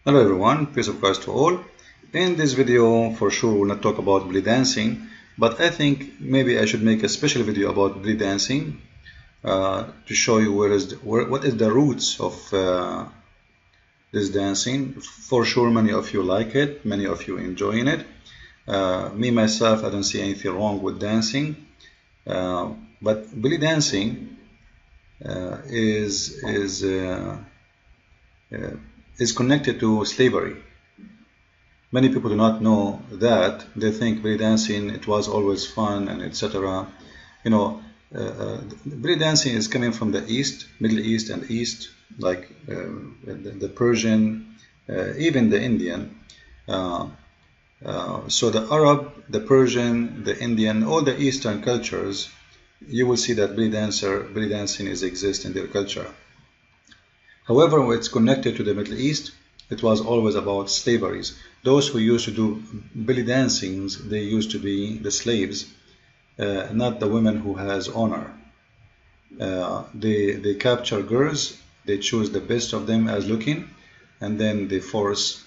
Hello everyone, peace of Christ to all. In this video, for sure, we'll not talk about belly dancing, but I think maybe I should make a special video about belly dancing to show you what is the roots of this dancing. For sure, many of you like it, many of you enjoying it. Me myself, I don't see anything wrong with dancing, but belly dancing is connected to slavery. Many people do not know that. They think belly dancing, it was always fun and etc. You know, belly dancing is coming from the East, Middle East and East, like the Persian, even the Indian. So the Arab, the Persian, the Indian, all the Eastern cultures, you will see that belly dancing exists in their culture. However, when it's connected to the Middle East, it was always about slaveries. Those who used to do belly dancings, they used to be the slaves, not the women who has honor. They capture girls, they choose the best of them as looking, and then they force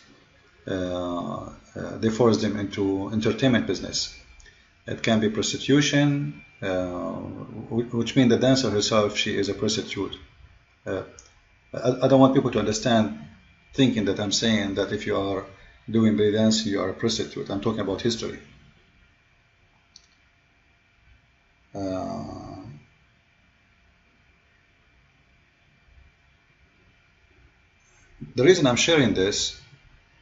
them into entertainment business. It can be prostitution, which means the dancer herself, she is a prostitute. I don't want people to understand thinking that I'm saying that if you are doing belly dancing, you are a prostitute. I'm talking about history. The reason I'm sharing this,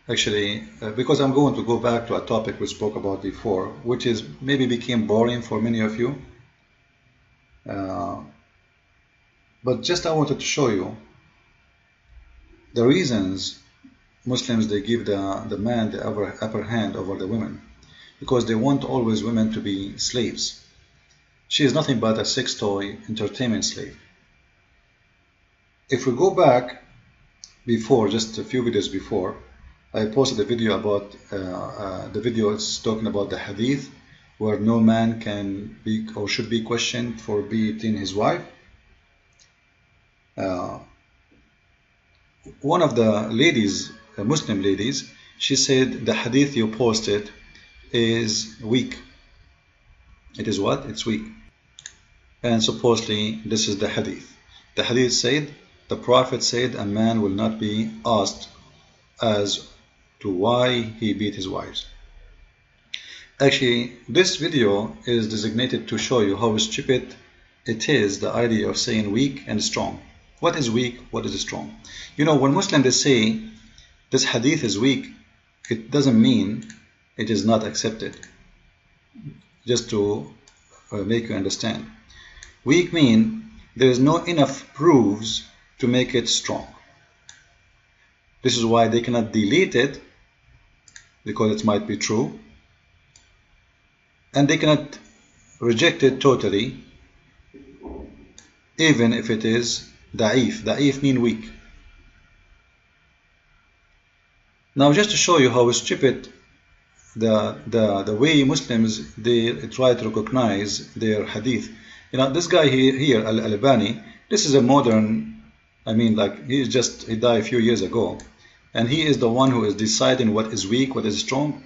actually, because I'm going to go back to a topic we spoke about before, which is maybe became boring for many of you. But just I wanted to show you the reasons Muslims, they give the man the upper hand over the women, because they want always women to be slaves. She is nothing but a sex toy entertainment slave. If we go back before, just a few videos before, I posted a video about the video is talking about the hadith where no man can be or should be questioned for beating his wife. One of the ladies, Muslim ladies, she said the hadith you posted is weak. It is what? It's weak. And supposedly this is the hadith. The hadith said, the Prophet said a man will not be asked as to why he beat his wives. Actually, this video is designated to show you how stupid it is, the idea of saying weak and strong. What is weak? What is strong? You know, when Muslims they say this hadith is weak, it doesn't mean it is not accepted. Just to make you understand. Weak mean there is no enough proofs to make it strong. This is why they cannot delete it, because it might be true. And they cannot reject it totally, even if it is da'if. Da'if mean weak. Now, just to show you how stupid the way Muslims they try to recognize their hadith. You know, this guy here, Al-Albani, this is a modern, I mean, like he died a few years ago, and he is the one who is deciding what is weak, what is strong.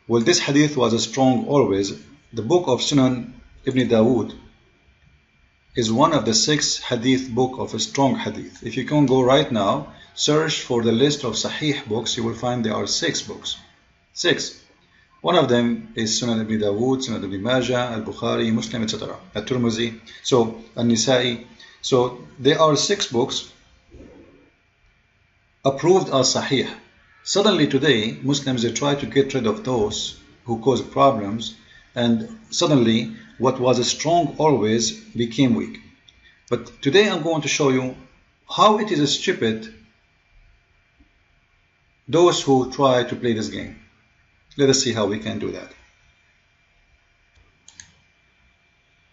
Well, this hadith was strong always. The book of Sunan Ibn Dawood is one of the 6 hadith book of a strong hadith. If you can go right now, search for the list of Sahih books, you will find there are 6 books. 6. One of them is Sunan Ibn Dawood, Sunan Ibn Majah, Al-Bukhari, Muslim, etc. At-Tirmidhi, so An-Nisa'i. So there are 6 books approved as Sahih. Suddenly today, Muslims they try to get rid of those who cause problems, and suddenly what was strong always became weak. But today I'm going to show you how it is stupid those who try to play this game. Let us see how we can do that.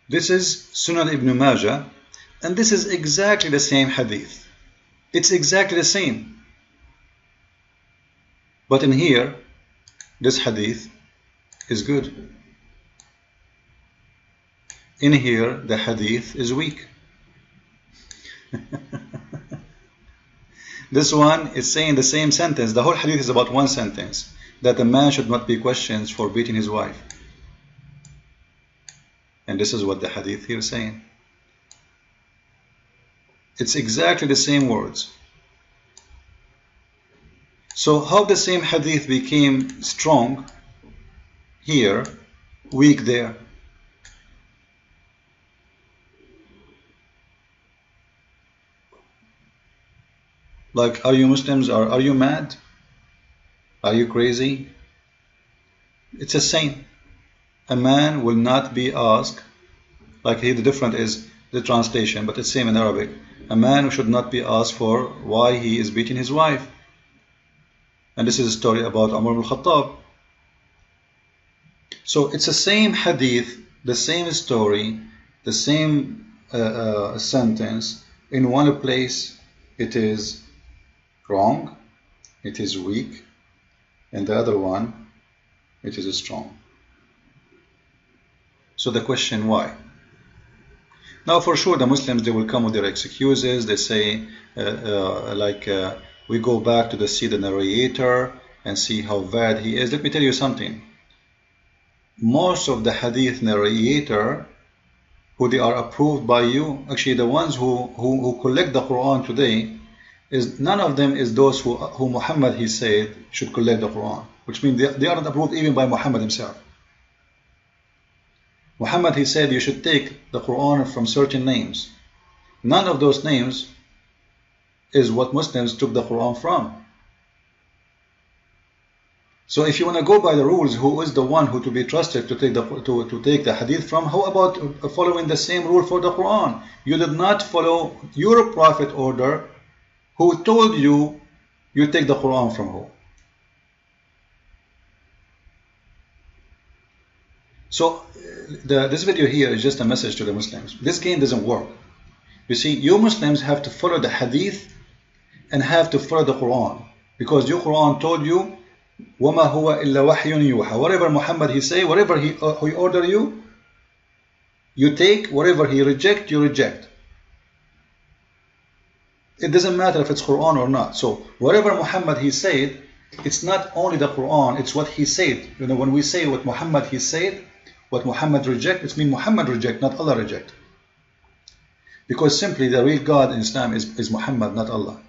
This is Sunan Ibn Majah, and this is exactly the same hadith. It's exactly the same. But in here, this hadith is good. In here, the hadith is weak. This one is saying the same sentence. The whole hadith is about one sentence, that a man should not be questioned for beating his wife. And this is what the hadith here is saying. It's exactly the same words. So how the same hadith became strong here, weak there? Like, are you Muslims? Are you mad? Are you crazy? It's the same. A man will not be asked, like here the different is the translation, but it's same in Arabic. A man should not be asked for why he is beating his wife. And this is a story about Umar ibn Khattab. So it's the same hadith, the same story, the same sentence. In one place it is wrong, it is weak, and the other one it is strong. So the question, why? Now for sure the Muslims, they will come with their excuses. They say we go back to see the narrator and see how bad he is. Let me tell you something. Most of the hadith narrator, who they are approved by you, actually the ones who collect the Quran today, is none of them is those who Muhammad, he said, should collect the Quran, which means they are not approved even by Muhammad himself. Muhammad, he said, you should take the Quran from certain names. None of those names is what Muslims took the Quran from. So if you want to go by the rules, who is the one who to be trusted to take the hadith from? How about following the same rule for the Quran? You did not follow your prophet order, who told you you take the Quran from who? So this video here is just a message to the Muslims. This game doesn't work. You see, you Muslims have to follow the hadith and have to follow the Quran, because your Quran told you, وَمَا هُوَ إِلَّا وَحْيٌ يُوحَى. Whatever Muhammad he say, whatever he order you, you take. Whatever he reject, you reject. It doesn't matter if it's Quran or not. So whatever Muhammad he said, it's not only the Quran, it's what he said. You know, when we say what Muhammad he said, what Muhammad reject, it means Muhammad reject, not Allah reject. Because simply the real God in Islam is Muhammad, not Allah.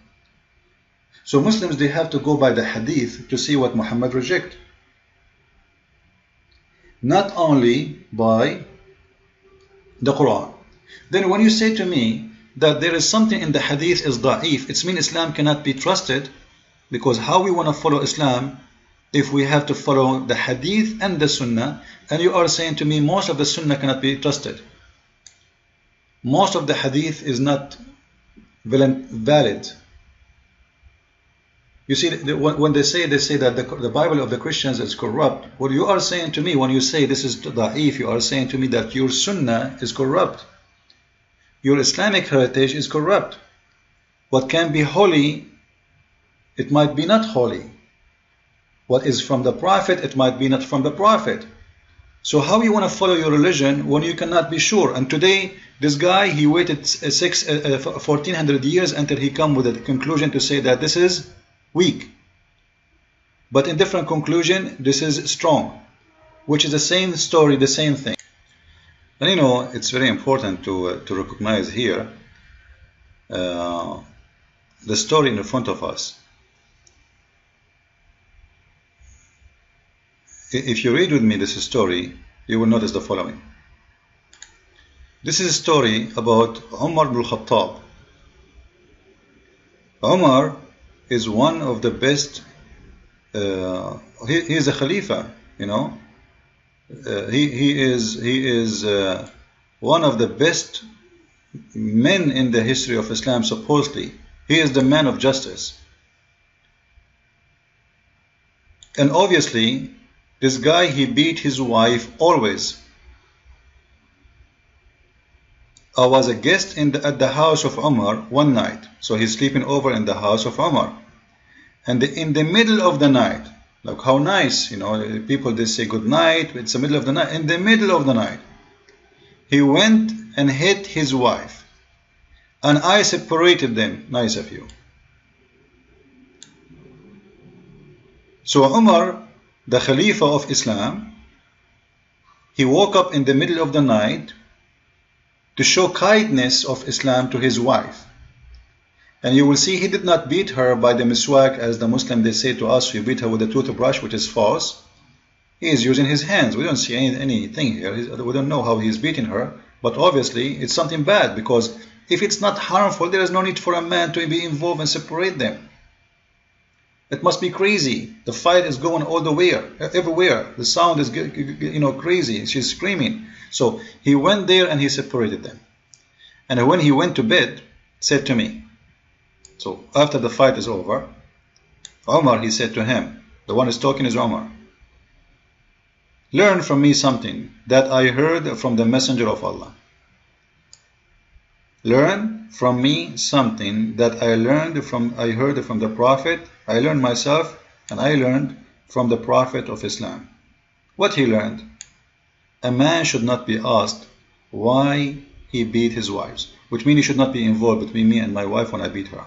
So Muslims, they have to go by the hadith to see what Muhammad reject. Not only by the Quran. Then when you say to me that there is something in the hadith is da'if, it means Islam cannot be trusted, because how we want to follow Islam if we have to follow the hadith and the sunnah, and you are saying to me most of the sunnah cannot be trusted. Most of the hadith is not valid. You see, when they say that the Bible of the Christians is corrupt, what you are saying to me when you say this is da'if, you are saying to me that your sunnah is corrupt. Your Islamic heritage is corrupt. What can be holy, it might be not holy. What is from the Prophet, it might be not from the Prophet. So how you want to follow your religion when you cannot be sure? And today, this guy, he waited 1400 years until he come with a conclusion to say that this is weak. But in different conclusion, this is strong, which is the same story, the same thing. And you know, it's very important to recognize here the story in front of us. If you read with me this story, you will notice the following. This is a story about Umar ibn Khattab. Umar is one of the best, he is a Khalifa, you know. He is one of the best men in the history of Islam, supposedly. He is the man of justice. And obviously, this guy, he beat his wife always. I was a guest at the house of Umar one night. So he's sleeping over in the house of Umar. And in the middle of the night, like how nice, you know, people, they say good night, it's the middle of the night. In the middle of the night, he went and hit his wife. And I separated them. Nice of you. So Umar, the Khalifa of Islam, he woke up in the middle of the night to show kindness of Islam to his wife. And you will see he did not beat her by the miswak, as the Muslim they say to us, you beat her with a toothbrush, which is false. He is using his hands. We don't see anything here. We don't know how he is beating her, but obviously it's something bad, because if it's not harmful, there is no need for a man to be involved and separate them. It must be crazy. The fight is going all the way, everywhere. The sound is, crazy. She's screaming. So he went there and he separated them. And when he went to bed, said to me, so after the fight is over, Umar, he said to him, the one who's talking is Umar, learn from me something that I heard from the Messenger of Allah. Learn from me something that I heard from the Prophet. I learned myself, and I learned from the Prophet of Islam. What he learned? A man should not be asked why he beat his wives, which means he should not be involved between me and my wife when I beat her.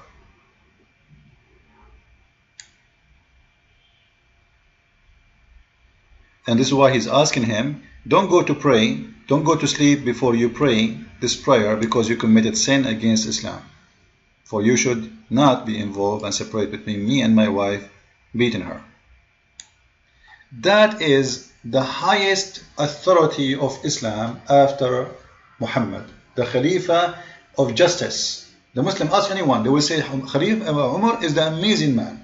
And this is why he's asking him, don't go to pray, don't go to sleep before you pray this prayer, because you committed sin against Islam. For you should not be involved and separate between me and my wife, beating her. That is the highest authority of Islam after Muhammad, the Khalifa of justice. The Muslim ask anyone, they will say Khalifa Umar is the amazing man.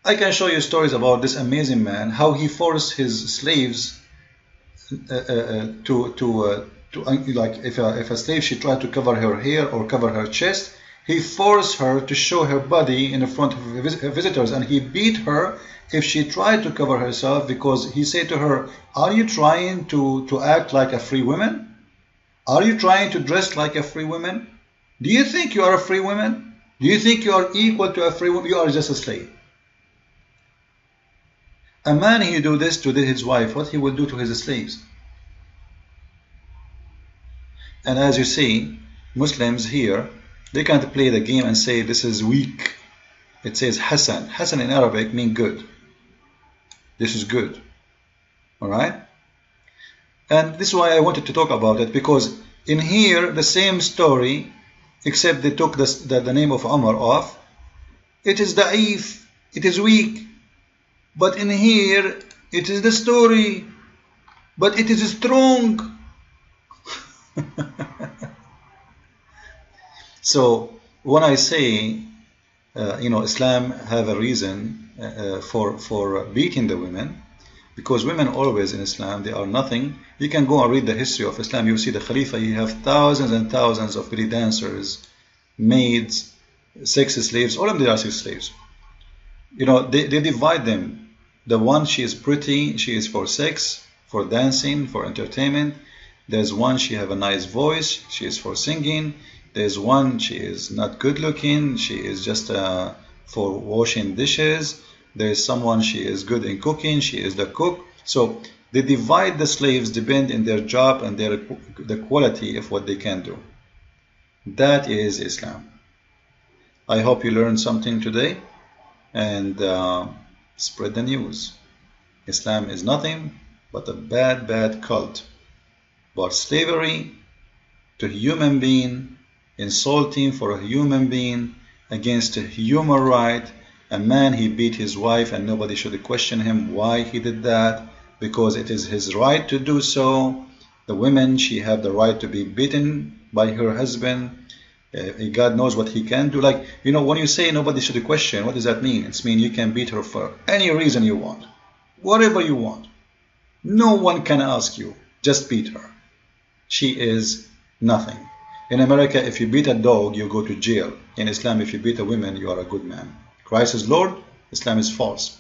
I can show you stories about this amazing man, how he forced his slaves like if a slave, she tried to cover her hair or cover her chest, he forced her to show her body in front of visitors, and he beat her if she tried to cover herself, because he said to her, are you trying to act like a free woman? Are you trying to dress like a free woman? Do you think you are a free woman? Do you think you are equal to a free woman? You are just a slave. A man, he do this to his wife, what he will do to his slaves? And as you see, Muslims here, they can't play the game and say this is weak. It says Hassan. Hassan in Arabic means good. This is good. Alright? And this is why I wanted to talk about it, because in here, the same story, except they took the name of Umar off. It is da'if, it is weak. But in here, it is the story, but it is strong. So when I say, Islam have a reason for beating the women, because women always in Islam, they are nothing. You can go and read the history of Islam. You see the Khalifa, you have thousands and thousands of belly dancers, maids, sex slaves, all of them are sex slaves. They divide them. The one, she is pretty, she is for sex, for dancing, for entertainment. There's one, she have a nice voice, she is for singing. There's one, she is not good looking, she is just for washing dishes. There's someone, she is good in cooking, she is the cook. So they divide the slaves depending on their job and the quality of what they can do. That is Islam. I hope you learned something today, and spread the news. Islam is nothing but a bad cult about slavery to a human being, insulting for a human being against a human right. A man, he beat his wife, and nobody should question him why he did that, because it is his right to do so. The woman, she have the right to be beaten by her husband. God knows what he can do. Like, when you say nobody should question, what does that mean? It means you can beat her for any reason you want, whatever you want. No one can ask you, just beat her. She is nothing. In America, if you beat a dog, you go to jail. In Islam, if you beat a woman, you are a good man. Christ is Lord, Islam is false.